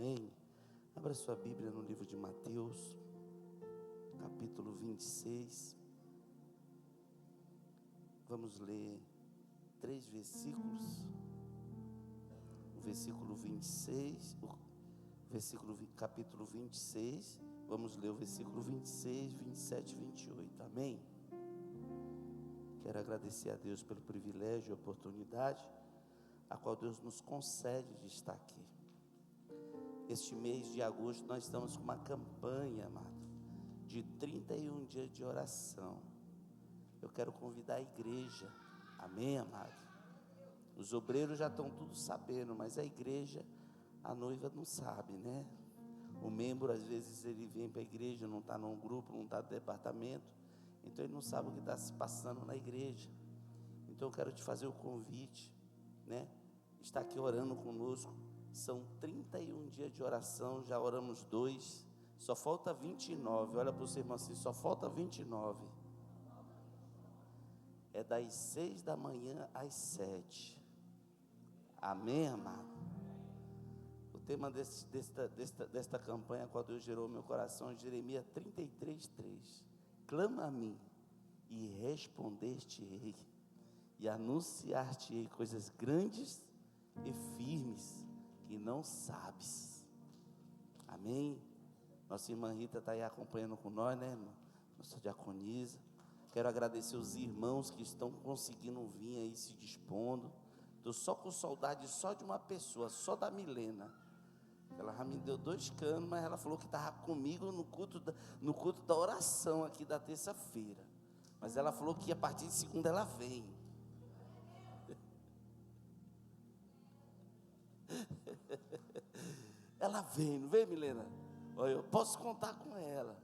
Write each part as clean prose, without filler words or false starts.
Amém? Abra sua Bíblia no livro de Mateus, capítulo 26. Vamos ler 3 versículos. O versículo 26, capítulo 26. Vamos ler o versículo 26, 27 e 28. Amém? Quero agradecer a Deus pelo privilégio e oportunidade a qual Deus nos concede de estar aqui. Este mês de agosto nós estamos com uma campanha, amado, de 31 dias de oração. Eu quero convidar a igreja, amém, amado? Os obreiros já estão tudo sabendo, mas a igreja, a noiva não sabe, né? O membro, às vezes, ele vem para a igreja, não está num grupo, não está no departamento, então ele não sabe o que está se passando na igreja. Então eu quero te fazer o convite, né? Está aqui orando conosco. São 31 dias de oração, já oramos 2, só falta 29, olha para o seu irmão assim, só falta 29, é das 6 da manhã às 7, amém, amado? O tema desta campanha, qual Deus gerou no meu coração, é Jeremias 33:3, clama a mim, e responder-te-ei, e anunciar-te-ei coisas grandes e firmes, que não sabes, amém? Nossa irmã Rita está aí acompanhando com nós, né, irmã? Nossa diaconisa. Quero agradecer os irmãos que estão conseguindo vir aí, se dispondo. Estou só com saudade só de uma pessoa, só da Milena. Ela já me deu 2 canos, mas ela falou que estava comigo no culto da oração aqui da terça-feira. Mas ela falou que a partir de segunda ela vem. Ela vem, não vem, Milena? Olha, eu posso contar com ela.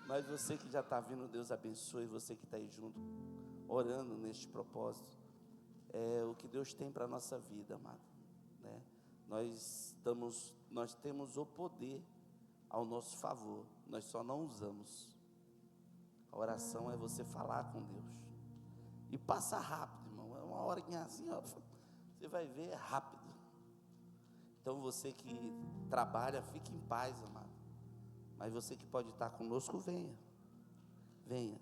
Mas você que já está vindo, Deus abençoe. Você que está aí junto, orando neste propósito. É o que Deus tem para a nossa vida, amado, né? Nós temos o poder ao nosso favor, nós só não usamos. A oração é você falar com Deus. E passa rápido, irmão. É uma horinha assim, ó, você vai ver, é rápido. Então você que trabalha, fique em paz, amado. Mas você que pode estar conosco, venha. Venha.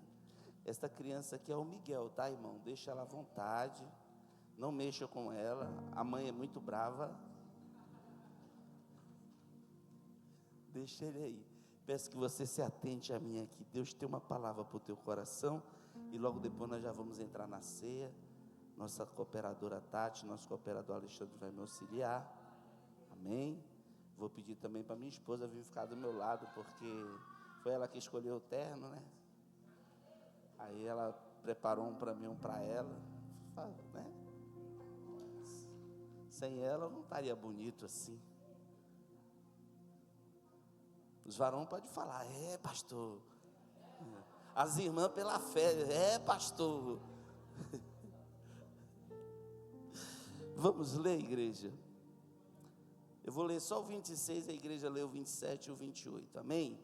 Esta criança aqui é o Miguel, tá, irmão? Deixa ela à vontade. Não mexa com ela. A mãe é muito brava. Deixa ele aí. Peço que você se atente a mim aqui. Deus tem uma palavra para o teu coração. E logo depois nós já vamos entrar na ceia. Nossa cooperadora Tati, nosso cooperador Alexandre vai me auxiliar. Amém? Vou pedir também para minha esposa vir ficar do meu lado, porque foi ela que escolheu o terno, né? Aí ela preparou um para mim, um para ela, né? Sem ela não estaria bonito assim. Os varões podem falar, é pastor. As irmãs pela fé, é pastor. Vamos ler, igreja. Eu vou ler só o 26, a igreja lê o 27 e o 28, amém?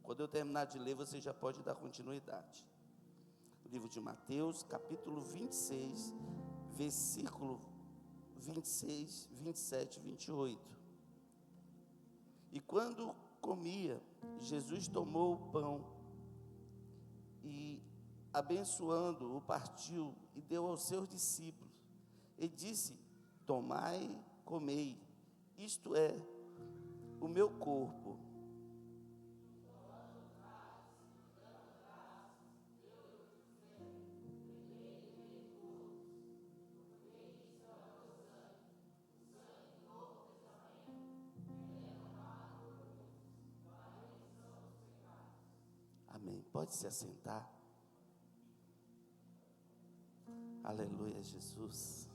Quando eu terminar de ler, você já pode dar continuidade. O livro de Mateus, capítulo 26, versículo 26, 27 e 28. E quando comia, Jesus tomou o pão e, abençoando-o, partiu e deu aos seus discípulos. E disse, tomai, comei, isto é o meu corpo. Amém. Pode se assentar. Aleluia, Jesus.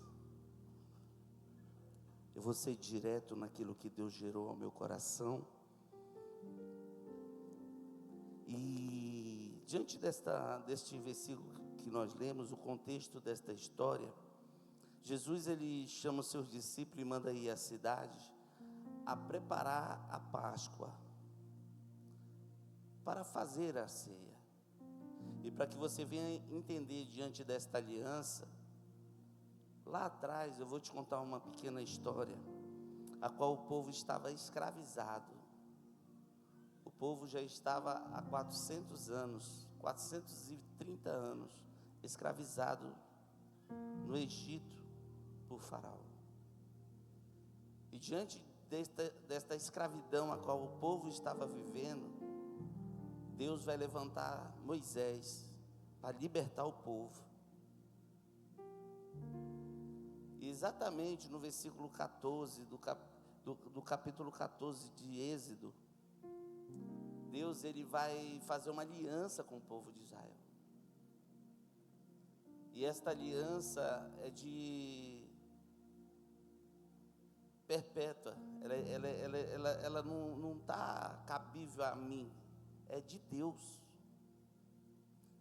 Eu vou ser direto naquilo que Deus gerou ao meu coração. E diante deste versículo que nós lemos, o contexto desta história, Jesus ele chama os seus discípulos e manda ir à cidade a preparar a Páscoa, para fazer a ceia. E para que você venha entender diante desta aliança, lá atrás eu vou te contar uma pequena história. a qual o povo estava escravizado. O povo já estava há 400 anos, 430 anos, escravizado no Egito por Faraó. E diante desta escravidão a qual o povo estava vivendo, Deus vai levantar Moisés para libertar o povo. E exatamente no versículo 14 do capítulo 14 de Êxodo, Deus ele vai fazer uma aliança com o povo de Israel. E esta aliança é de perpétua, ela não está cabível a mim, é de Deus.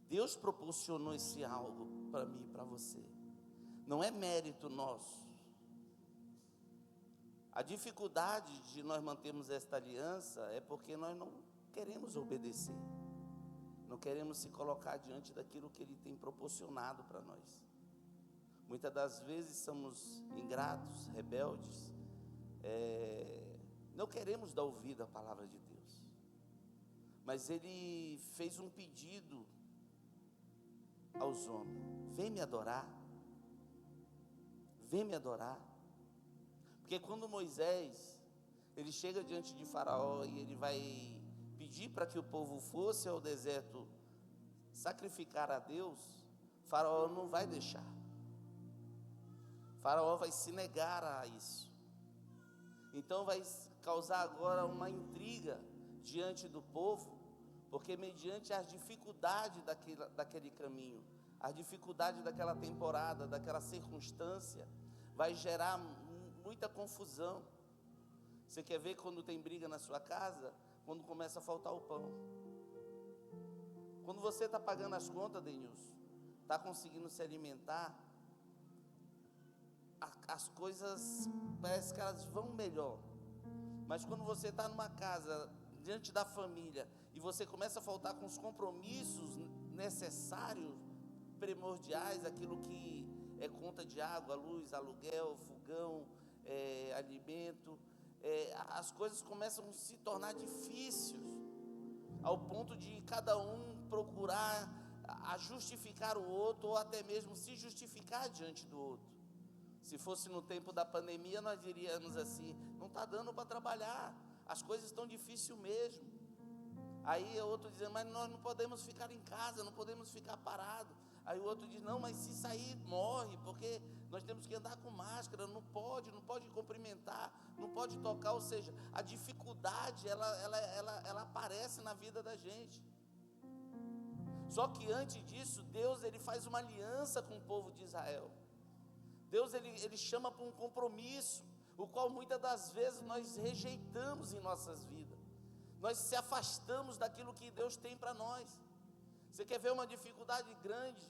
Deus proporcionou esse algo para mim e para você, não é mérito nosso. A dificuldade de nós mantermos esta aliança é porque nós não queremos obedecer, não queremos se colocar diante daquilo que Ele tem proporcionado para nós. Muitas das vezes somos ingratos, rebeldes, não queremos dar ouvido à palavra de Deus. Mas Ele fez um pedido aos homens: vem me adorar, vem me adorar. Porque quando Moisés, ele chega diante de Faraó e ele vai pedir para que o povo fosse ao deserto sacrificar a Deus, Faraó não vai deixar. Faraó vai se negar a isso. Então vai causar agora uma intriga diante do povo, porque mediante as dificuldades daquele caminho, as dificuldades daquela temporada, daquela circunstância, vai gerar muita confusão. Você quer ver quando tem briga na sua casa? Quando começa a faltar o pão. Quando você está pagando as contas, Denilson, está conseguindo se alimentar, as coisas parece que elas vão melhor. Mas quando você está numa casa, diante da família, e você começa a faltar com os compromissos necessários, primordiais, aquilo que é conta de água, luz, aluguel, fogão, alimento, as coisas começam a se tornar difíceis, ao ponto de cada um procurar a justificar o outro, ou até mesmo se justificar diante do outro. Se fosse no tempo da pandemia, nós diríamos assim: não está dando para trabalhar, as coisas estão difíceis mesmo. Aí o outro dizendo: mas nós não podemos ficar em casa, não podemos ficar parados. Aí o outro diz: não, mas se sair morre, porque nós temos que andar com máscara, não pode cumprimentar, não pode tocar. Ou seja, a dificuldade ela aparece na vida da gente. Só que antes disso, Deus ele faz uma aliança com o povo de Israel. Deus ele chama para um compromisso, o qual muitas das vezes nós rejeitamos em nossas vidas. Nós se afastamos daquilo que Deus tem para nós. Você quer ver uma dificuldade grande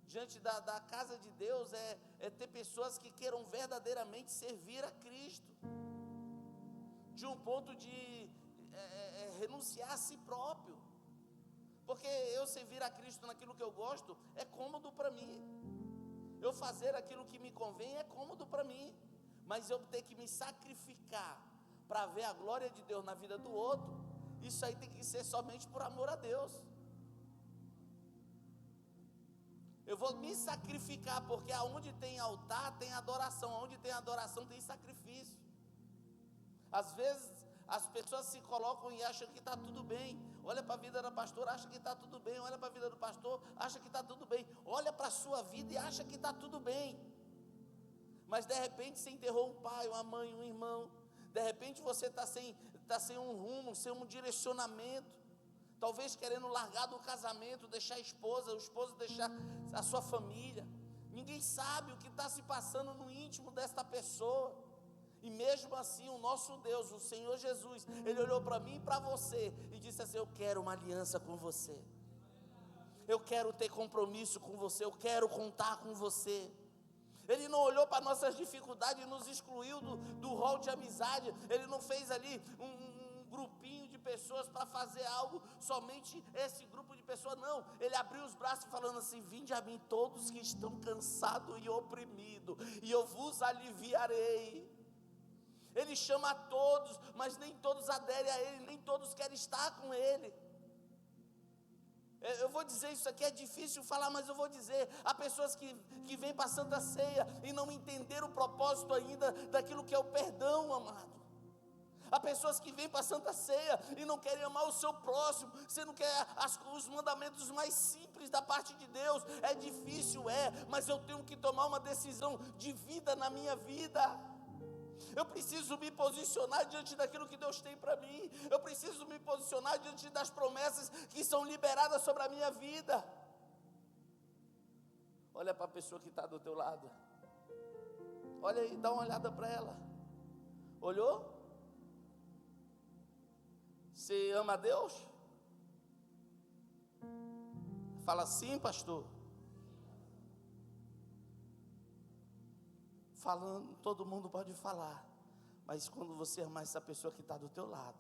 diante da casa de Deus? É ter pessoas que queiram verdadeiramente servir a Cristo, de um ponto de renunciar a si próprio. Porque eu servir a Cristo naquilo que eu gosto é cômodo para mim, eu fazer aquilo que me convém é cômodo para mim, mas eu ter que me sacrificar para ver a glória de Deus na vida do outro, isso aí tem que ser somente por amor a Deus. Eu vou me sacrificar, porque aonde tem altar tem adoração, aonde tem adoração tem sacrifício. Às vezes as pessoas se colocam e acham que está tudo bem. Olha para a vida da pastora, acha que está tudo bem. Olha para a vida do pastor, acha que está tudo bem. Olha para a sua vida e acha que está tudo bem. Mas de repente você enterrou um pai, uma mãe, um irmão. De repente você está sem um rumo, sem um direcionamento. Talvez querendo largar do casamento, deixar a esposa, o esposo deixar a sua família. Ninguém sabe o que está se passando no íntimo desta pessoa. E mesmo assim o nosso Deus, o Senhor Jesus, Ele olhou para mim e para você e disse assim: eu quero uma aliança com você, eu quero ter compromisso com você, eu quero contar com você. Ele não olhou para nossas dificuldades e nos excluiu do rol de amizade. Ele não fez ali um grupinho de pessoas para fazer algo, somente esse grupo de pessoas. Não, Ele abriu os braços falando assim: vinde a mim todos que estão cansados e oprimidos, e eu vos aliviarei. Ele chama a todos, mas nem todos aderem a Ele, nem todos querem estar com Ele. Eu vou dizer isso aqui, é difícil falar, mas eu vou dizer. Há pessoas que vêm para a Santa Ceia e não entenderam o propósito ainda daquilo que é o perdão, amado. Há pessoas que vêm para a Santa Ceia e não querem amar o seu próximo, você não quer os mandamentos mais simples da parte de Deus. É difícil, mas eu tenho que tomar uma decisão de vida na minha vida. Eu preciso me posicionar diante daquilo que Deus tem para mim. Eu preciso me posicionar diante das promessas que são liberadas sobre a minha vida. Olha para a pessoa que está do teu lado. Olha aí, dá uma olhada para ela. Olhou? Você ama a Deus? Fala sim, pastor. Falando, todo mundo pode falar, mas quando você amar essa pessoa que está do teu lado,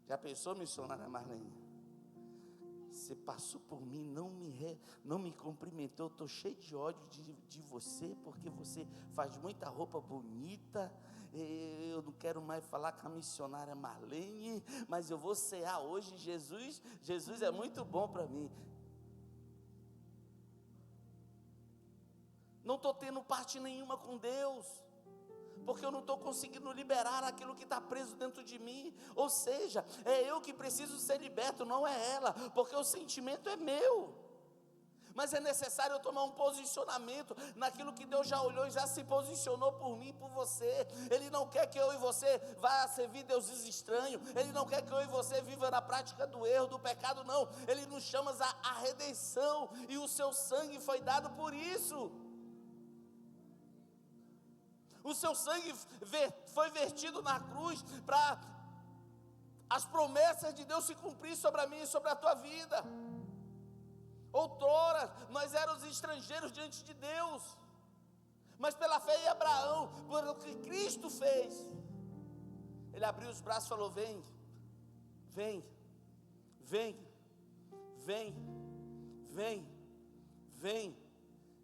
já pensou, missionária Marlene? Você passou por mim, não me cumprimentou, eu estou cheio de ódio de você, porque você faz muita roupa bonita. Eu não quero mais falar com a missionária Marlene, mas eu vou cear hoje. Jesus é muito bom para mim. Não estou tendo parte nenhuma com Deus, porque eu não estou conseguindo liberar aquilo que está preso dentro de mim. Ou seja, é eu que preciso ser liberto, não é ela, porque o sentimento é meu. Mas é necessário eu tomar um posicionamento naquilo que Deus já olhou e já se posicionou por mim e por você. Ele não quer que eu e você vá servir deuses estranhos. Ele não quer que eu e você viva na prática do erro, do pecado, não. Ele nos chama à redenção, e o seu sangue foi dado por isso. O seu sangue foi vertido na cruz para as promessas de Deus se cumprir sobre a minha e sobre a tua vida. Outrora nós éramos estrangeiros diante de Deus, mas pela fé em Abraão, pelo que Cristo fez, ele abriu os braços e falou: vem, vem, vem, vem, vem, vem.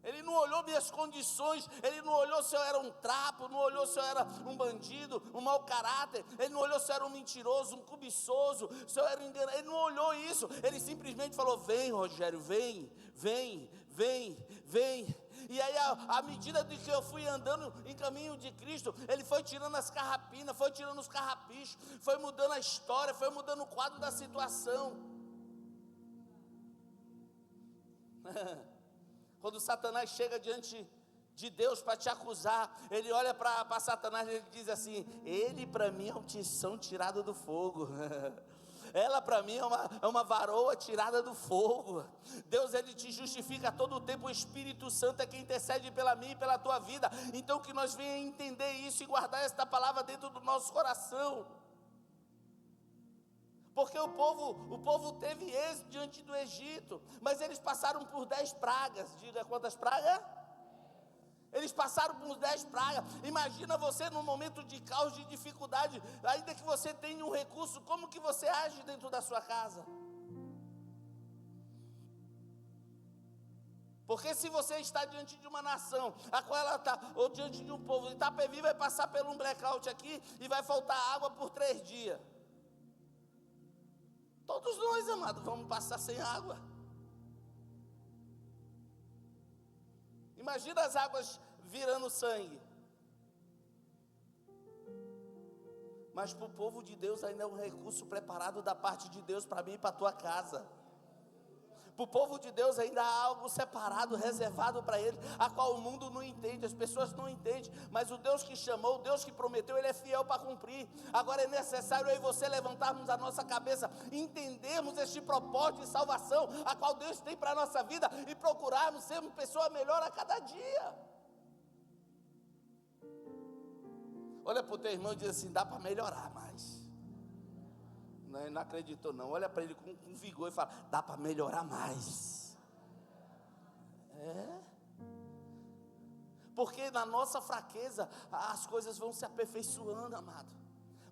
Ele não olhou minhas condições, ele não olhou se eu era um trapo, não olhou se eu era um bandido, um mau caráter, ele não olhou se eu era um mentiroso, um cobiçoso, se eu era enganado, ele não olhou isso. Ele simplesmente falou: vem, Rogério, vem, vem, vem, vem. E aí, à medida de que eu fui andando em caminho de Cristo, ele foi tirando as carrapinas, foi tirando os carrapichos, foi mudando a história, foi mudando o quadro da situação. Quando Satanás chega diante de Deus para te acusar, ele olha para Satanás e ele diz assim: ele para mim é um tição tirado do fogo. Ela para mim é uma varoa tirada do fogo. Deus, ele te justifica a todo o tempo. O Espírito Santo é quem intercede pela minha e pela tua vida. Então que nós venhamos entender isso e guardar esta palavra dentro do nosso coração. Porque o povo teve êxito diante do Egito, mas eles passaram por 10 pragas. Diga quantas pragas? Eles passaram por 10 pragas. Imagina você num momento de caos, de dificuldade, ainda que você tenha um recurso, como que você age dentro da sua casa? Porque se você está diante de uma nação, a qual ela está, ou diante de um povo, Itapevi vai passar por um blackout aqui e vai faltar água por 3 dias. Todos nós, amados, vamos passar sem água. Imagina as águas virando sangue. Mas para o povo de Deus ainda é um recurso preparado da parte de Deus para mim e para a tua casa. Para o povo de Deus ainda há algo separado, reservado para ele, a qual o mundo não entende, as pessoas não entendem, mas o Deus que chamou, o Deus que prometeu, ele é fiel para cumprir. Agora é necessário eu e você levantarmos a nossa cabeça, entendermos este propósito de salvação, a qual Deus tem para a nossa vida, e procurarmos ser uma pessoa melhor a cada dia. Olha para o teu irmão e diz assim: dá para melhorar mais. Ele não acreditou não, olha para ele com vigor e fala: dá para melhorar mais. Porque na nossa fraqueza as coisas vão se aperfeiçoando, amado.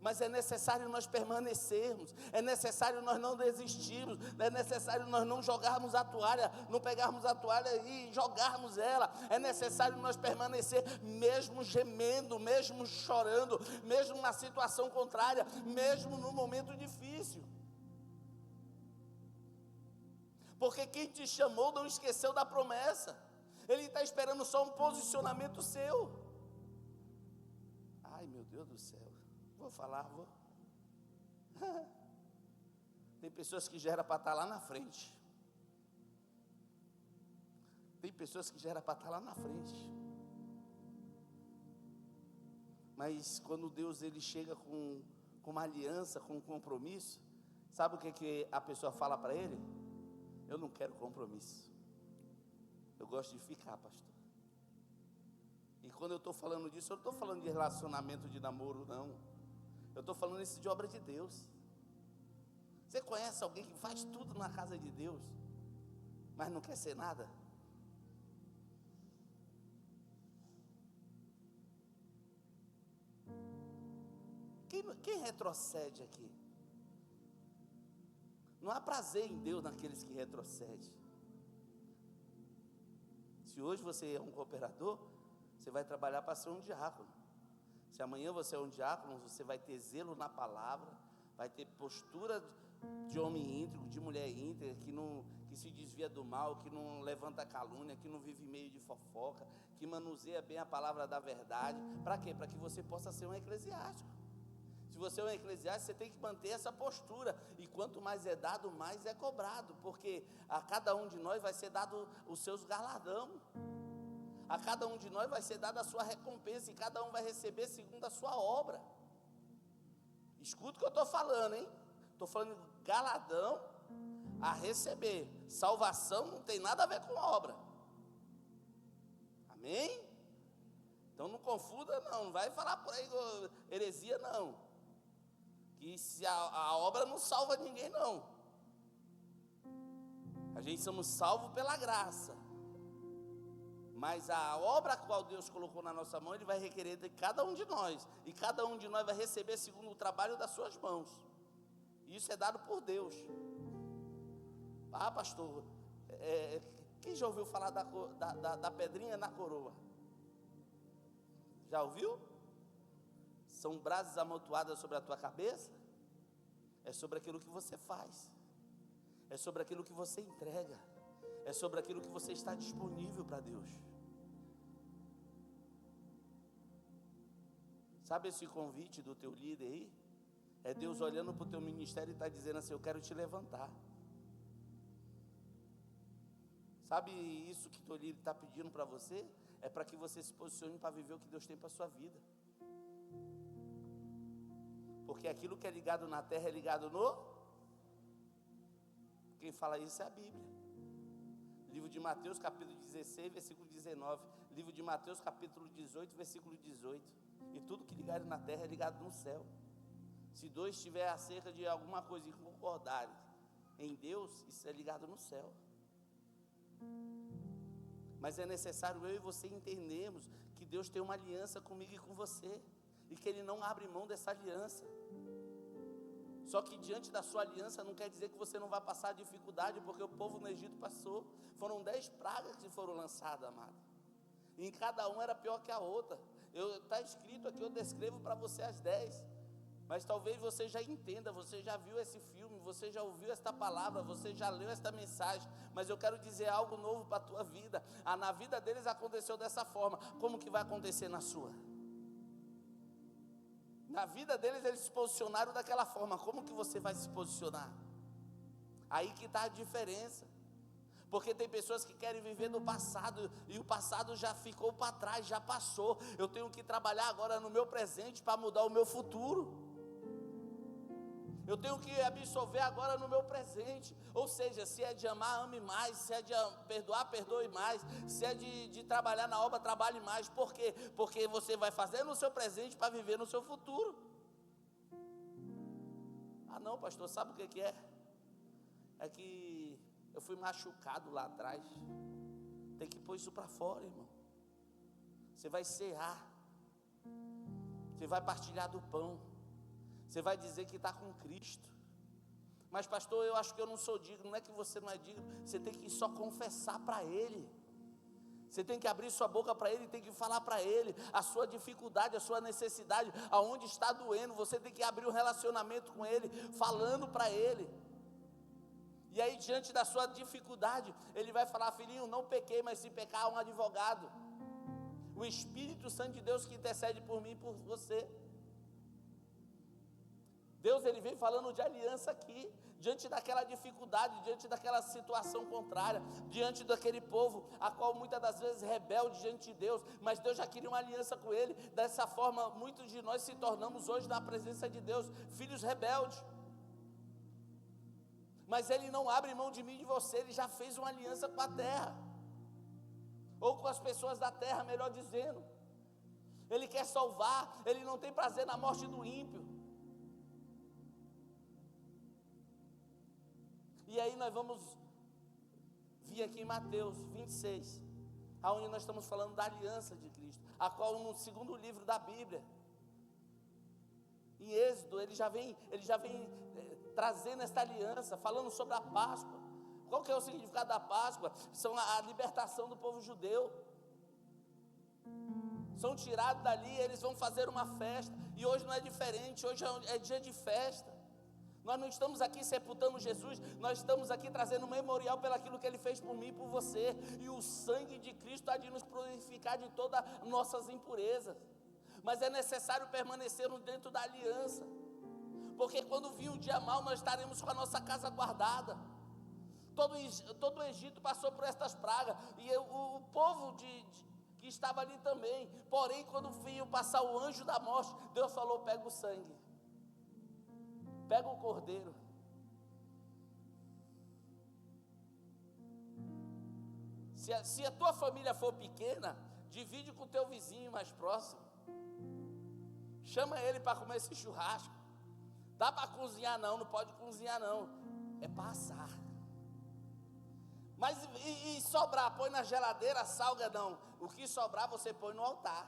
Mas é necessário nós permanecermos, é necessário nós não desistirmos, é necessário nós não jogarmos a toalha, não pegarmos a toalha e jogarmos ela. É necessário nós permanecer, mesmo gemendo, mesmo chorando, mesmo na situação contrária, mesmo no momento difícil. Porque quem te chamou não esqueceu da promessa. Ele está esperando só um posicionamento seu. Ai, meu Deus do céu. Vou falar. Tem pessoas que já era para estar lá na frente. Tem pessoas que já era para estar lá na frente. Mas quando Deus ele chega com uma aliança, com um compromisso, sabe o que a pessoa fala para ele? Eu não quero compromisso. Eu gosto de ficar, pastor. E quando eu estou falando disso, eu não estou falando de relacionamento de namoro, não. Eu estou falando isso de obra de Deus. Você conhece alguém que faz tudo na casa de Deus, mas não quer ser nada? Quem retrocede aqui? Não há prazer em Deus naqueles que retrocedem. Se hoje você é um cooperador, você vai trabalhar para ser um diácono. Se amanhã você é um diácono, você vai ter zelo na palavra, vai ter postura de homem íntegro, de mulher íntegra, que se desvia do mal, que não levanta calúnia, que não vive meio de fofoca, que manuseia bem a palavra da verdade. Para quê? Para que você possa ser um eclesiástico. Se você é um eclesiástico, você tem que manter essa postura. E quanto mais é dado, mais é cobrado. Porque a cada um de nós vai ser dado os seus galardão. A cada um de nós vai ser dada a sua recompensa. E cada um vai receber segundo a sua obra. Escuta o que eu estou falando, hein? Estou falando galardão a receber. Salvação não tem nada a ver com obra. Amém? Então não confunda não. Não vai falar por aí heresia não. Que se a obra não salva ninguém não. A gente somos salvos pela graça. Mas a obra a qual Deus colocou na nossa mão, Ele vai requerer de cada um de nós. E cada um de nós vai receber segundo o trabalho das suas mãos. E isso é dado por Deus. Ah, pastor, quem já ouviu falar da pedrinha na coroa? Já ouviu? São brasas amontoadas sobre a tua cabeça. É sobre aquilo que você faz. É sobre aquilo que você entrega. É sobre aquilo que você está disponível para Deus. Sabe esse convite do teu líder aí? É Deus olhando para o teu ministério e está dizendo assim: eu quero te levantar. Sabe isso que o teu líder está pedindo para você? É para que você se posicione para viver o que Deus tem para a sua vida. Porque aquilo que é ligado na terra é ligado no... Quem fala isso é a Bíblia. Livro de Mateus, capítulo 16, versículo 19. Livro de Mateus, capítulo 18, versículo 18. E tudo que ligarem na terra é ligado no céu. Se dois estiverem acerca de alguma coisa e concordarem em Deus, isso é ligado no céu. Mas é necessário eu e você entendermos que Deus tem uma aliança comigo e com você. E que Ele não abre mão dessa aliança. Só que diante da sua aliança não quer dizer que você não vai passar dificuldade, porque o povo no Egito passou. Foram 10 pragas que foram lançadas, amado. E em cada uma era pior que a outra. Está escrito aqui, eu descrevo para você as 10. Mas talvez você já entenda, você já viu esse filme, você já ouviu esta palavra, você já leu esta mensagem. Mas eu quero dizer algo novo para a tua vida. Na vida deles aconteceu dessa forma. Como que vai acontecer na sua? Na vida deles, eles se posicionaram daquela forma. Como que você vai se posicionar? Aí que está a diferença. Porque tem pessoas que querem viver no passado, e o passado já ficou para trás, já passou. Eu tenho que trabalhar agora no meu presente para mudar o meu futuro. Eu tenho que absorver agora no meu presente. Ou seja, se é de amar, ame mais. Se é de perdoar, perdoe mais. Se é de trabalhar na obra, trabalhe mais. Por quê? Porque você vai fazer no seu presente para viver no seu futuro. Ah não, pastor, sabe o que é? É que eu fui machucado lá atrás. Tem que pôr isso para fora, irmão. Você vai cear. Você vai partilhar do pão. Você vai dizer que está com Cristo. Mas pastor, eu acho que eu não sou digno. Não é que você não é digno, você tem que só confessar para Ele. Você tem que abrir sua boca para Ele, tem que falar para Ele a sua dificuldade, a sua necessidade, aonde está doendo. Você tem que abrir um relacionamento com Ele, falando para Ele. E aí, diante da sua dificuldade, Ele vai falar: filhinho, não pequei, mas se pecar, há um advogado, o Espírito Santo de Deus, que intercede por mim e por você. Deus, Ele vem falando de aliança aqui, diante daquela dificuldade, diante daquela situação contrária, diante daquele povo, a qual muitas das vezes rebelde diante de Deus, mas Deus já queria uma aliança com Ele. Dessa forma, muitos de nós se tornamos hoje, na presença de Deus, filhos rebeldes. Mas Ele não abre mão de mim e de você. Ele já fez uma aliança com a terra, ou com as pessoas da terra, melhor dizendo. Ele quer salvar, Ele não tem prazer na morte do ímpio. E aí nós vamos vir aqui em Mateus 26, aonde nós estamos falando da aliança de Cristo, a qual no segundo livro da Bíblia, em Êxodo, ele já vem trazendo esta aliança, falando sobre a Páscoa. Qual que é o significado da Páscoa? São a libertação do povo judeu. São tirados dali, eles vão fazer uma festa, e hoje não é diferente, hoje é dia de festa. Nós não estamos aqui sepultando Jesus, nós estamos aqui trazendo um memorial pelaquilo que Ele fez por mim e por você, e o sangue de Cristo há de nos purificar de todas as nossas impurezas. Mas é necessário permanecermos dentro da aliança, porque quando vir um dia mau, nós estaremos com a nossa casa guardada. Todo o Egito passou por estas pragas, e o povo que estava ali também. Porém, quando veio passar o anjo da morte, Deus falou: pega o sangue, pega o cordeiro. Se a tua família for pequena, divide com o teu vizinho mais próximo. Chama ele para comer esse churrasco. Dá para cozinhar não, não pode cozinhar não. É para assar. Mas e sobrar, põe na geladeira, salga não. O que sobrar você põe no altar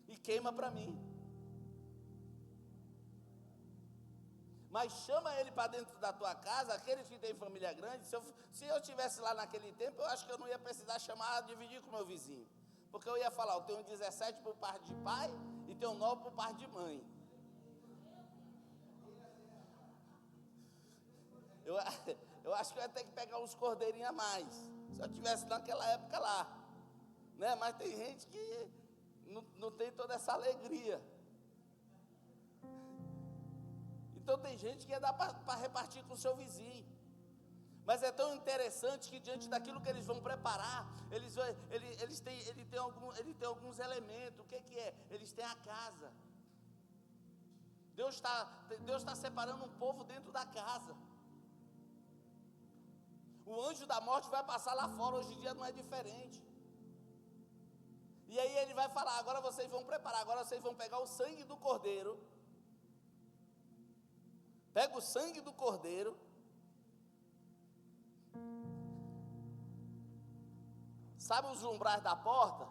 e queima para mim. Mas chama ele para dentro da tua casa, aqueles que têm família grande. Se eu estivesse lá naquele tempo, eu acho que eu não ia precisar chamar, dividir com o meu vizinho. Porque eu ia falar: eu tenho 17 por parte de pai e tenho 9 por parte de mãe. Eu acho que eu ia ter que pegar uns cordeirinhos a mais, se eu estivesse naquela época lá, né? Mas tem gente que não tem toda essa alegria. Então tem gente que ia dar para repartir com o seu vizinho. Mas é tão interessante que diante daquilo que eles vão preparar, ele tem alguns elementos. O que é? Eles têm a casa. Deus está separando um povo dentro da casa. O anjo da morte vai passar lá fora, hoje em dia não é diferente. E aí ele vai falar: agora vocês vão preparar, agora vocês vão pegar o sangue do cordeiro. Pega o sangue do cordeiro. Sabe os umbrais da porta?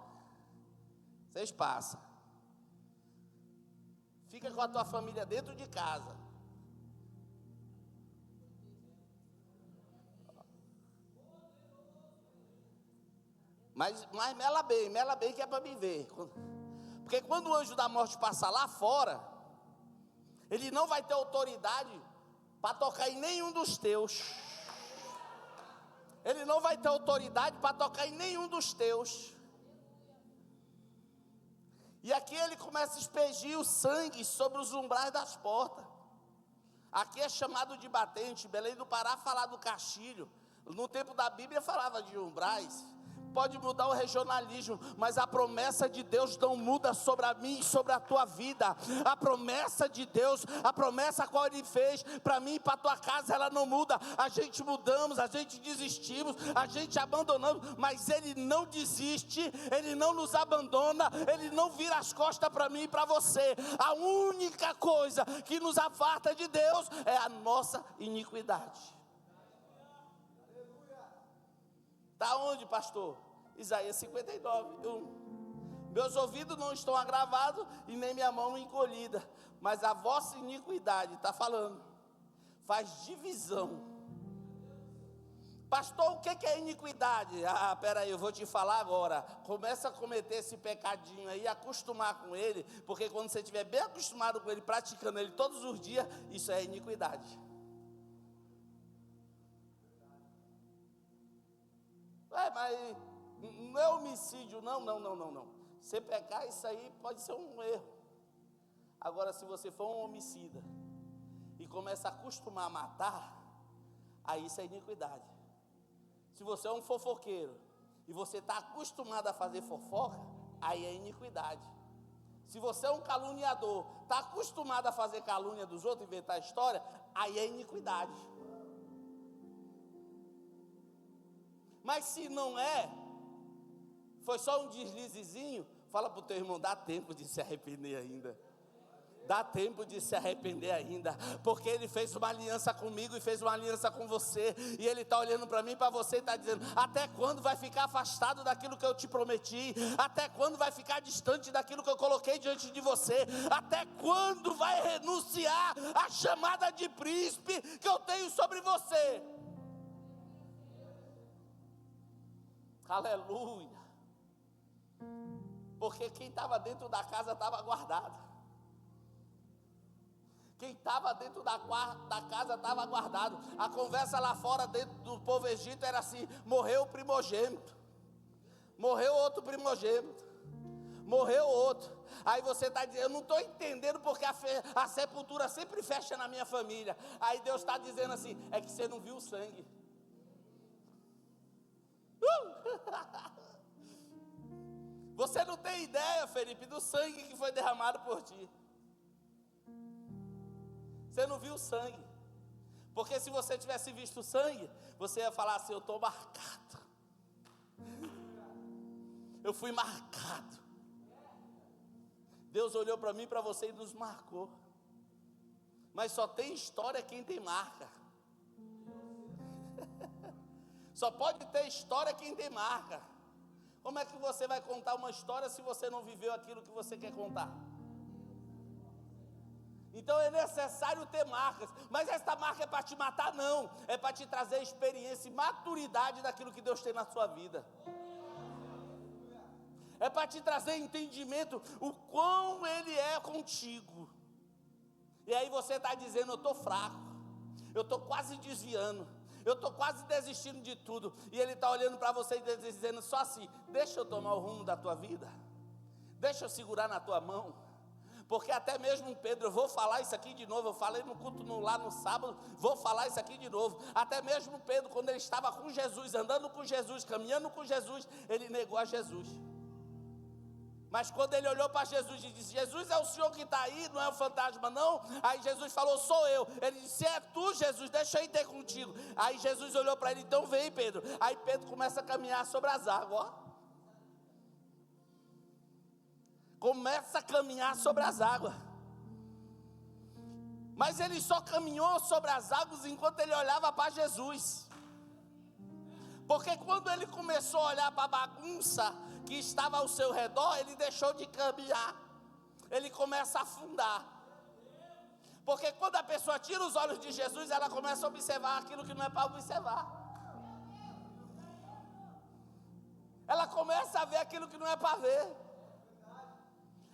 Vocês passam. Fica com a tua família dentro de casa. Mas mela bem que é para me ver. Porque quando o anjo da morte passar lá fora, ele não vai ter autoridade para tocar em nenhum dos teus. Ele não vai ter autoridade para tocar em nenhum dos teus. E aqui ele começa a expegir o sangue sobre os umbrais das portas. Aqui é chamado de batente. Belém do Pará fala do caixilho. No tempo da Bíblia falava de umbrais. Pode mudar o regionalismo, mas a promessa de Deus não muda sobre a mim e sobre a tua vida. A promessa de Deus, a promessa qual Ele fez para mim e para a tua casa, ela não muda. A gente mudamos, a gente desistimos, a gente abandonamos, mas Ele não desiste, Ele não nos abandona, Ele não vira as costas para mim e para você. A única coisa que nos afasta de Deus é a nossa iniquidade. Está onde, pastor? Isaías 59, 1. Meus ouvidos não estão agravados e nem minha mão encolhida. Mas a vossa iniquidade, está falando, faz divisão. Pastor, o que é iniquidade? Ah, peraí, eu vou te falar agora. Começa a cometer esse pecadinho aí, acostumar com ele, porque quando você estiver bem acostumado com ele, praticando ele todos os dias, isso é iniquidade. Mas não é homicídio, não. Você pecar, isso aí pode ser um erro. Agora, se você for um homicida e começa a acostumar a matar, aí isso é iniquidade. Se você é um fofoqueiro e você está acostumado a fazer fofoca, aí é iniquidade. Se você é um caluniador, está acostumado a fazer calúnia dos outros, inventar história, aí é iniquidade. Mas se não é, foi só um deslizezinho, fala para o teu irmão, dá tempo de se arrepender ainda. Dá tempo de se arrepender ainda, porque ele fez uma aliança comigo e fez uma aliança com você, e ele está olhando para mim e para você e está dizendo, até quando vai ficar afastado daquilo que eu te prometi? Até quando vai ficar distante daquilo que eu coloquei diante de você? Até quando vai renunciar à chamada de príncipe que eu tenho sobre você? Aleluia. Porque quem estava dentro da casa estava guardado. Quem estava dentro da casa estava guardado. A conversa lá fora dentro do povo egito era assim, morreu o primogênito, morreu outro primogênito, morreu outro. Aí você está dizendo, eu não estou entendendo porque a sepultura sempre fecha na minha família. Aí Deus está dizendo assim, é que você não viu o sangue. Você não tem ideia, Felipe, do sangue que foi derramado por ti. Você não viu o sangue. Porque se você tivesse visto o sangue, você ia falar assim, eu estou marcado. Eu fui marcado. Deus olhou para mim e para você e nos marcou. Mas só tem história quem tem marca. Só pode ter história quem tem marca. Como é que você vai contar uma história se você não viveu aquilo que você quer contar? Então é necessário ter marcas, mas esta marca é para te matar? Não, é para te trazer experiência e maturidade daquilo que Deus tem na sua vida. É para te trazer entendimento, o quão Ele é contigo. E aí você está dizendo, eu estou fraco, eu estou quase desviando, eu estou quase desistindo de tudo. E Ele está olhando para você e dizendo só assim, deixa eu tomar o rumo da tua vida, deixa eu segurar na tua mão. Porque até mesmo Pedro, eu vou falar isso aqui de novo, eu falei no culto lá no sábado, vou falar isso aqui de novo. Até mesmo Pedro, quando ele estava com Jesus, andando com Jesus, caminhando com Jesus, ele negou a Jesus. Mas quando ele olhou para Jesus e disse, Jesus é o Senhor que está aí, não é um fantasma não? Aí Jesus falou, sou eu. Ele disse, é tu Jesus, deixa eu ir ter contigo. Aí Jesus olhou para ele, então vem Pedro. Aí Pedro começa a caminhar sobre as águas, ó. Começa a caminhar sobre as águas. Mas ele só caminhou sobre as águas enquanto ele olhava para Jesus. Porque quando ele começou a olhar para a bagunça que estava ao seu redor, ele deixou de caminhar. Ele começa a afundar. Porque quando a pessoa tira os olhos de Jesus, ela começa a observar aquilo que não é para observar. Ela começa a ver aquilo que não é para ver.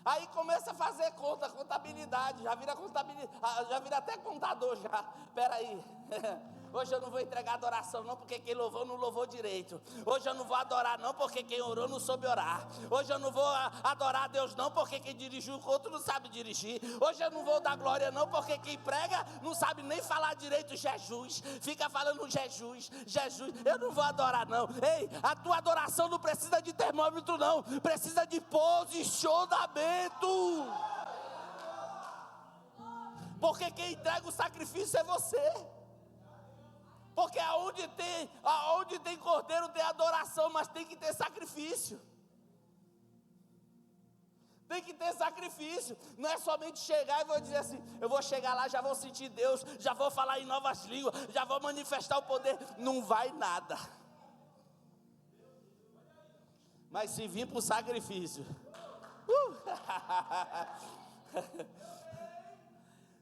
Aí começa a fazer contabilidade, já vira até contador já. Peraí, hoje eu não vou entregar adoração não, porque quem louvou não louvou direito. Hoje eu não vou adorar não, porque quem orou não soube orar. Hoje eu não vou adorar a Deus não, porque quem dirigiu o culto não sabe dirigir. Hoje eu não vou dar glória não, porque quem prega não sabe nem falar direito Jesus. Fica falando Jesus. Eu não vou adorar não. Ei, a tua adoração não precisa de termômetro não, precisa de posicionamento. Porque quem entrega o sacrifício é você. Porque aonde tem cordeiro tem adoração, mas tem que ter sacrifício. Tem que ter sacrifício. Não é somente chegar e vou dizer assim, eu vou chegar lá, já vou sentir Deus, já vou falar em novas línguas, já vou manifestar o poder. Não vai nada. Mas se vir para o sacrifício,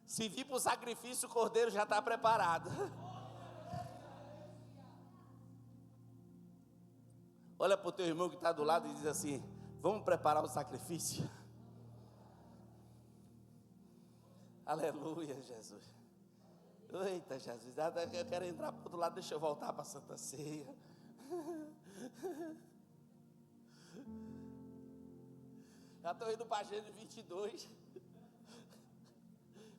Se vir para o sacrifício, o cordeiro já está preparado. Olha para o teu irmão que está do lado e diz assim: vamos preparar o sacrifício. Aleluia, Jesus. Eita, Jesus, eu quero entrar para o outro lado, deixa eu voltar para a Santa Ceia. Já estou indo para Gênesis 22.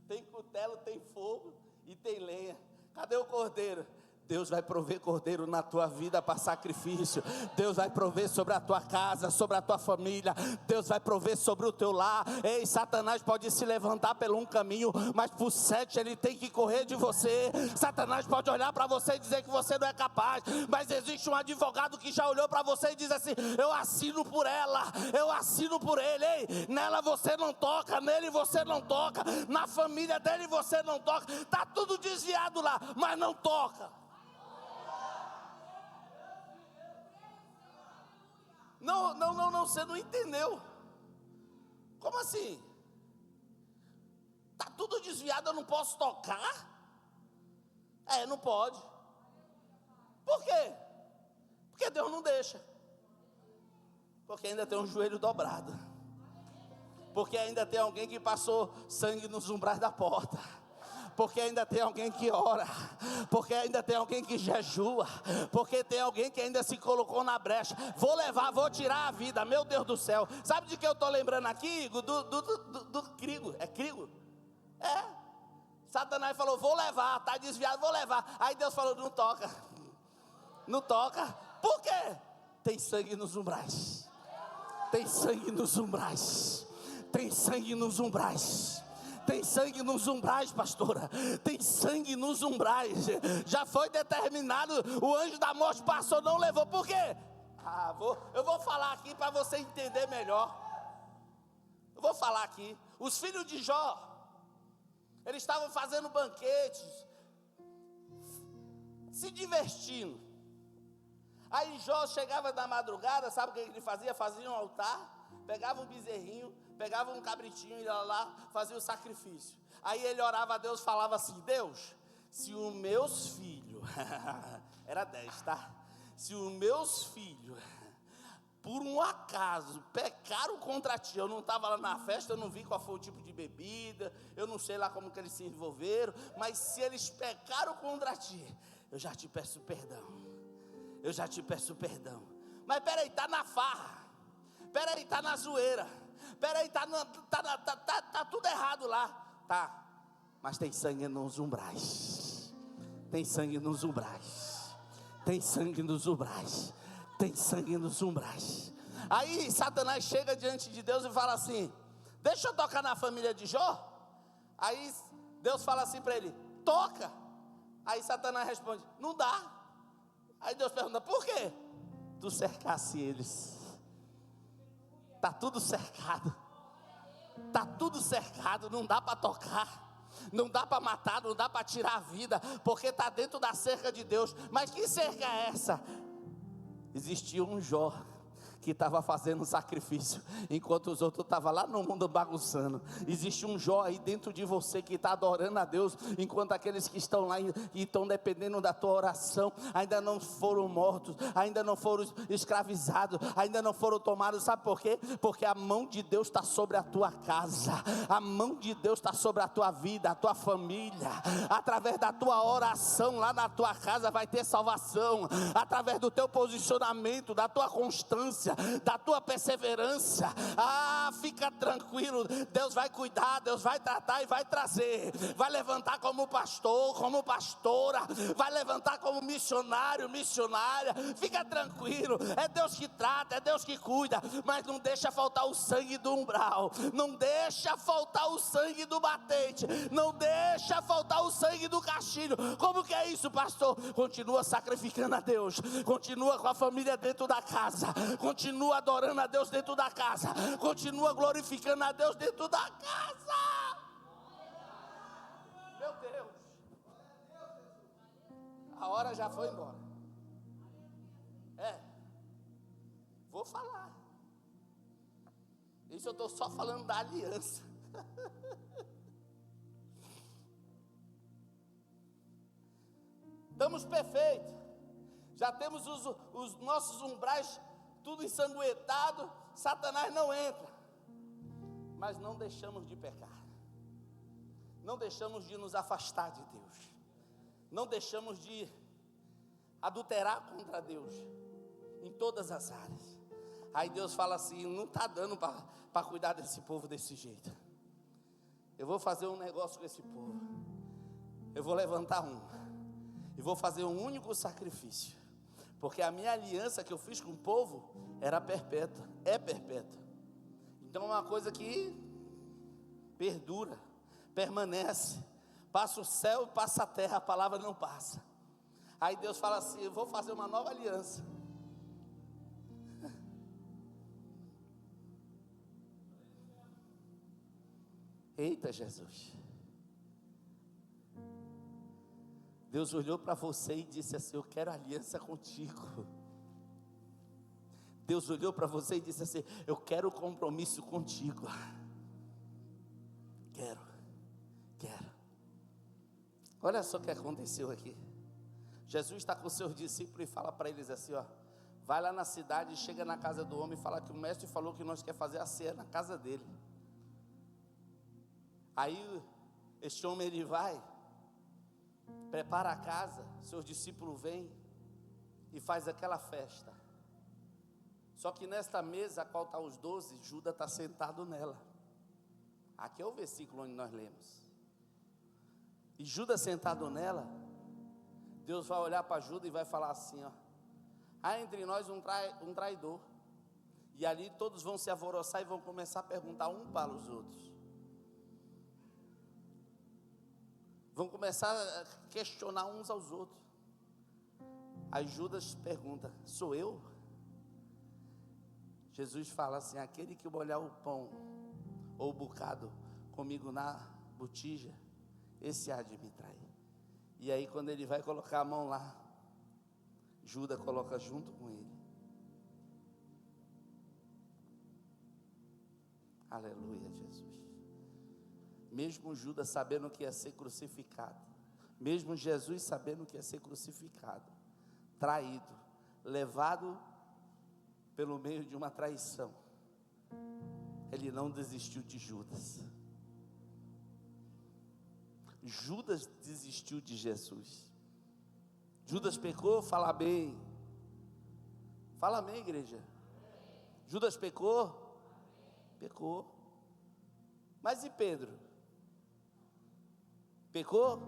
Tem cutelo, tem fogo e tem lenha. Cadê o cordeiro? Deus vai prover cordeiro na tua vida para sacrifício. Deus vai prover sobre a tua casa, sobre a tua família. Deus vai prover sobre o teu lar. Ei, Satanás pode se levantar pelo um caminho, mas por 7 ele tem que correr de você. Satanás pode olhar para você e dizer que você não é capaz, mas existe um advogado que já olhou para você e diz assim: eu assino por ela, eu assino por ele. Ei, nela você não toca, nele você não toca, na família dele você não toca. Está tudo desviado lá, mas não toca. Não, você não entendeu. Como assim? Está tudo desviado, eu não posso tocar? Não pode. Por quê? Porque Deus não deixa. Porque ainda tem um joelho dobrado. Porque ainda tem alguém que passou sangue nos umbrais da porta. Porque ainda tem alguém que ora, porque ainda tem alguém que jejua, porque tem alguém que ainda se colocou na brecha. Vou tirar a vida, meu Deus do céu. Sabe de que eu estou lembrando aqui? Do Crigo, é Crigo? Satanás falou: vou levar, está desviado, vou levar. Aí Deus falou: não toca, não toca. Por quê? Tem sangue nos umbrais, tem sangue nos umbrais, tem sangue nos umbrais. Tem sangue nos umbrais, pastora. Tem sangue nos umbrais. Já foi determinado. O anjo da morte passou, não levou. Por quê? Eu vou falar aqui para você entender melhor. Eu vou falar aqui. Os filhos de Jó, eles estavam fazendo banquetes, se divertindo. Aí Jó chegava na madrugada, sabe o que ele fazia? Fazia um altar, pegava um bezerrinho, pegava um cabritinho e ia lá, fazia o sacrifício. Aí ele orava a Deus, falava assim: Deus, se os meus filhos, era 10, tá? Se os meus filhos, por um acaso, pecaram contra ti, eu não estava lá na festa, eu não vi qual foi o tipo de bebida, eu não sei lá como que eles se envolveram, mas se eles pecaram contra ti, eu já te peço perdão, eu já te peço perdão. Mas peraí, está na farra, peraí, está na zoeira, peraí, tá tudo errado lá, tá, mas tem sangue nos umbrais, tem sangue nos umbrais, tem sangue nos umbrais, tem sangue nos umbrais. Aí Satanás chega diante de Deus e fala assim: deixa eu tocar na família de Jó. Aí Deus fala assim para ele: toca. Aí Satanás responde: não dá. Aí Deus pergunta: por quê? Tu cercasse eles. Está tudo cercado, está tudo cercado, não dá para tocar, não dá para matar, não dá para tirar a vida, porque está dentro da cerca de Deus. Mas que cerca é essa? Existia um Jó que estava fazendo sacrifício, enquanto os outros estavam lá no mundo bagunçando. Existe um Jó aí dentro de você que está adorando a Deus, enquanto aqueles que estão lá e estão dependendo da tua oração ainda não foram mortos, ainda não foram escravizados, ainda não foram tomados. Sabe por quê? Porque a mão de Deus está sobre a tua casa, a mão de Deus está sobre a tua vida, a tua família. Através da tua oração lá na tua casa vai ter salvação, através do teu posicionamento, da tua constância, da tua perseverança. Fica tranquilo, Deus vai cuidar, Deus vai tratar e vai trazer, vai levantar como pastor, como pastora, vai levantar como missionário, missionária. Fica tranquilo, é Deus que trata, é Deus que cuida, mas não deixa faltar o sangue do umbral, não deixa faltar o sangue do batente, não deixa faltar o sangue do castilho. Como que é isso, pastor? Continua sacrificando a Deus, continua com a família dentro da casa, continua adorando a Deus dentro da casa, continua glorificando a Deus dentro da casa. Meu Deus, a hora já foi embora. Vou falar. Isso eu estou só falando da aliança. Estamos perfeitos. Já temos os nossos umbrais tudo ensanguentado. Satanás não entra. Mas não deixamos de pecar. Não deixamos de nos afastar de Deus. Não deixamos de adulterar contra Deus. Em todas as áreas. Aí Deus fala assim: não está dando para cuidar desse povo desse jeito. Eu vou fazer um negócio com esse povo. Eu vou levantar um. E vou fazer um único sacrifício. Porque a minha aliança que eu fiz com o povo era perpétua. É perpétua. Então é uma coisa que perdura, permanece. Passa o céu e passa a terra, a palavra não passa. Aí Deus fala assim: eu vou fazer uma nova aliança. Eita Jesus. Deus olhou para você e disse assim: eu quero aliança contigo. Deus olhou para você e disse assim: eu quero compromisso contigo. Quero. Olha só o que aconteceu aqui. Jesus está com seus discípulos e fala para eles assim: ó, vai lá na cidade, chega na casa do homem e fala que o mestre falou que nós quer fazer a ceia na casa dele. Aí este homem ele vai, prepara a casa, seus discípulos vêm e faz aquela festa. Só que nesta mesa, a qual está os 12, Judas está sentado nela. Aqui é o versículo onde nós lemos. E Judas sentado nela, Deus vai olhar para Judas e vai falar assim: ó, há entre nós um traidor. E ali todos vão se alvoroçar e vão começar a perguntar um para os outros. Vão começar a questionar uns aos outros. Aí Judas pergunta: sou eu? Jesus fala assim: aquele que molhar o pão ou o bocado comigo na botija, esse há de me trair. E aí quando ele vai colocar a mão lá, Judas coloca junto com ele. Aleluia, Jesus. Mesmo Judas sabendo que ia ser crucificado, mesmo Jesus sabendo que ia ser crucificado, traído, levado pelo meio de uma traição, ele não desistiu de Judas. Judas desistiu de Jesus. Judas pecou, fala bem. Fala bem, igreja. Judas pecou? Pecou. Mas e Pedro? Pecou?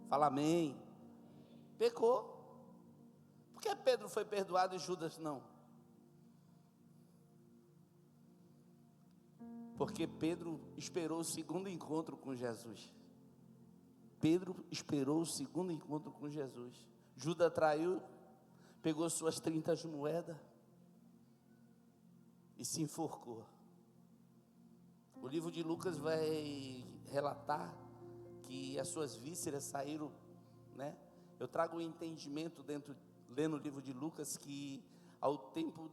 Fala amém. Pecou. Por que Pedro foi perdoado e Judas não? Porque Pedro esperou o segundo encontro com Jesus. Pedro esperou o segundo encontro com Jesus. Judas traiu, pegou suas 30 moedas e se enforcou. O livro de Lucas vai relatar que as suas vísceras saíram, né? Eu trago um entendimento lendo o livro de Lucas, que ao tempo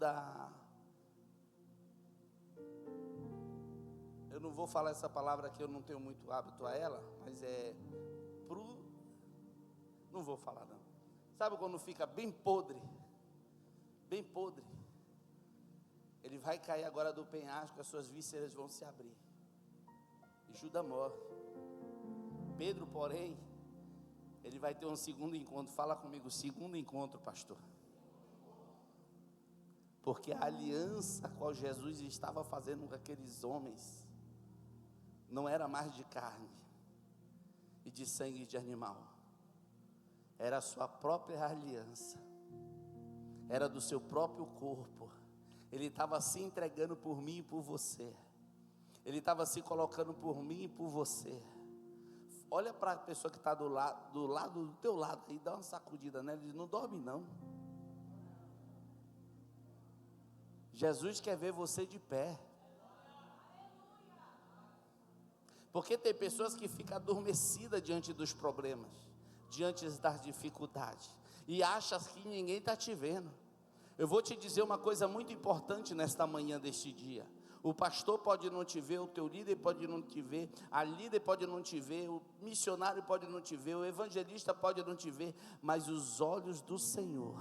eu não vou falar essa palavra que eu não tenho muito hábito a ela, mas não vou falar não. Sabe quando fica bem podre? Bem podre. Ele vai cair agora do penhasco, as suas vísceras vão se abrir. E Judas morre. Pedro, porém, ele vai ter um segundo encontro. Fala comigo, segundo encontro, pastor. Porque a aliança a qual Jesus estava fazendo com aqueles homens não era mais de carne e de sangue de animal. Era a sua própria aliança. Era do seu próprio corpo. Ele estava se entregando por mim e por você. Ele estava se colocando por mim e por você. Olha para a pessoa que está do teu lado e dá uma sacudida nela. Ele diz: não dorme não. Jesus quer ver você de pé. Porque tem pessoas que ficam adormecidas diante dos problemas, diante das dificuldades, e acham que ninguém está te vendo. Eu vou te dizer uma coisa muito importante nesta manhã deste dia: O pastor pode não te ver, o teu líder pode não te ver, a líder pode não te ver, o missionário pode não te ver, o evangelista pode não te ver, mas os olhos do Senhor,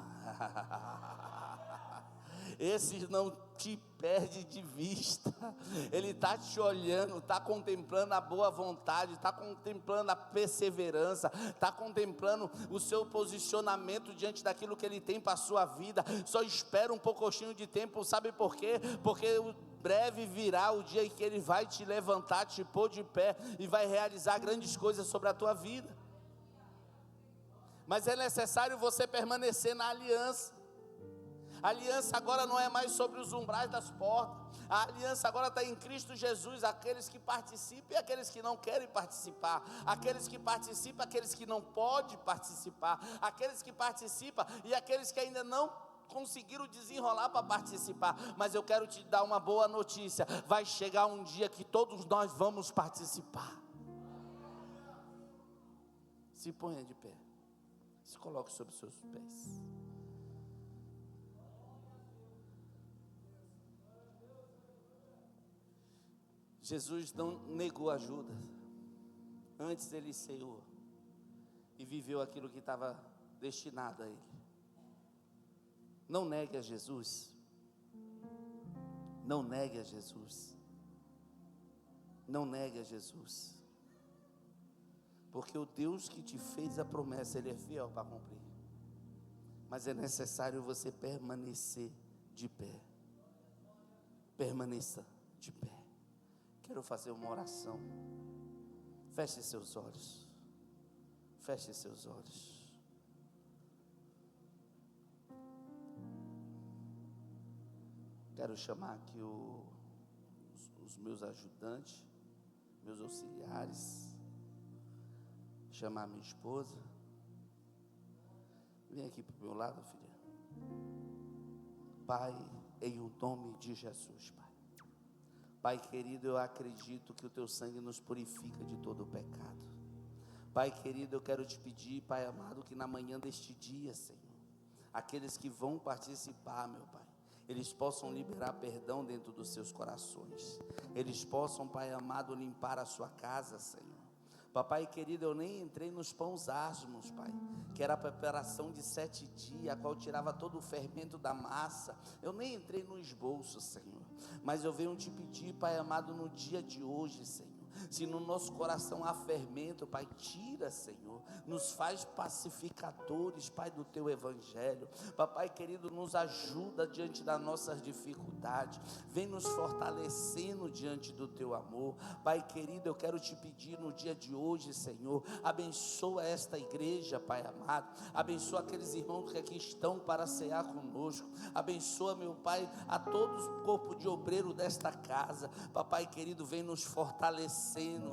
esses não te perde de vista. Ele está te olhando, está contemplando a boa vontade, está contemplando a perseverança, está contemplando o seu posicionamento diante daquilo que Ele tem para a sua vida. Só espera um pouquinho de tempo, sabe por quê? Porque breve virá o dia em que Ele vai te levantar, te pôr de pé e vai realizar grandes coisas sobre a tua vida. Mas é necessário você permanecer na aliança. A aliança agora não é mais sobre os umbrais das portas. A aliança agora está em Cristo Jesus. Aqueles que participam e aqueles que não querem participar. Aqueles que participam, aqueles que não podem participar. Aqueles que participam e aqueles que ainda não conseguiram desenrolar para participar. Mas eu quero te dar uma boa notícia. Vai chegar um dia que todos nós vamos participar. Se ponha de pé. Se coloque sobre os seus pés. Jesus não negou ajuda. Antes Ele ceiou e viveu aquilo que estava destinado a Ele. Não negue a Jesus. Não negue a Jesus. Não negue a Jesus. Porque o Deus que te fez a promessa, Ele é fiel para cumprir. Mas é necessário você permanecer de pé. Permaneça de pé. Quero fazer uma oração. Feche seus olhos. Feche seus olhos. Quero chamar aqui os meus ajudantes, meus auxiliares. Chamar minha esposa. Vem aqui para o meu lado, filha. Pai, em o nome de Jesus, Pai. Pai querido, eu acredito que o Teu sangue nos purifica de todo o pecado. Pai querido, eu quero te pedir, Pai amado, que na manhã deste dia, Senhor, aqueles que vão participar, meu Pai, eles possam liberar perdão dentro dos seus corações. Eles possam, Pai amado, limpar a sua casa, Senhor. Papai querido, eu nem entrei nos pães asmos, Pai, que era a preparação de 7 dias, a qual tirava todo o fermento da massa. Eu nem entrei no esboço, Senhor, mas eu venho te pedir, Pai amado, no dia de hoje, Senhor, se no nosso coração há fermento, Pai, tira, Senhor, nos faz pacificadores, Pai, do Teu Evangelho. Papai querido, nos ajuda diante das nossas dificuldades, vem nos fortalecendo diante do Teu amor. Pai querido, eu quero te pedir no dia de hoje, Senhor, abençoa esta igreja, Pai amado, abençoa aqueles irmãos que aqui estão para cear conosco, abençoa, meu Pai, a todos o corpo de obreiro desta casa. Papai querido, vem nos fortalecendo,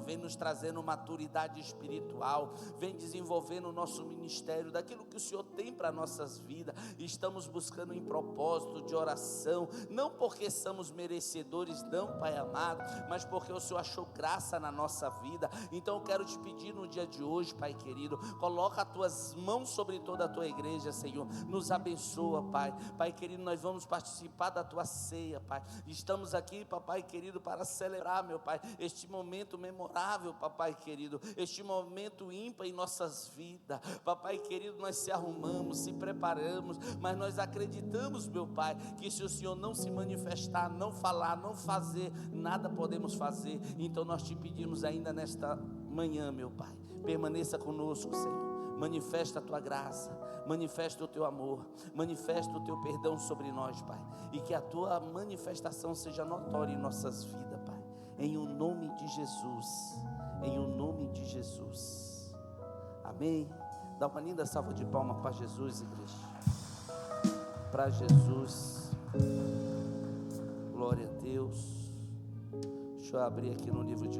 vem nos trazendo maturidade espiritual, vem desenvolvendo o nosso ministério, daquilo que o Senhor tem para nossas vidas. Estamos buscando em propósito de oração, não porque somos merecedores, não, Pai amado, mas porque o Senhor achou graça na nossa vida. Então eu quero te pedir no dia de hoje, Pai querido, coloca as tuas mãos sobre toda a tua igreja, Senhor, nos abençoa, Pai. Pai querido, nós vamos participar da tua ceia, Pai. Estamos aqui, Papai querido, para celebrar, meu Pai, este momento memorável, Papai querido, este momento ímpar em nossas vidas. Papai querido, nós se arrumamos, se preparamos, mas nós acreditamos, meu Pai, que se o Senhor não se manifestar, não falar, não fazer, nada podemos fazer. Então nós te pedimos ainda nesta manhã, meu Pai, permaneça conosco, Senhor, manifesta a tua graça, manifesta o teu amor, manifesta o teu perdão sobre nós, Pai, e que a tua manifestação seja notória em nossas vidas, Pai, em o nome de Jesus, em o nome de Jesus, amém. Dá uma linda salva de palmas para Jesus, igreja, para Jesus, glória a Deus. Deixa eu abrir aqui no livro de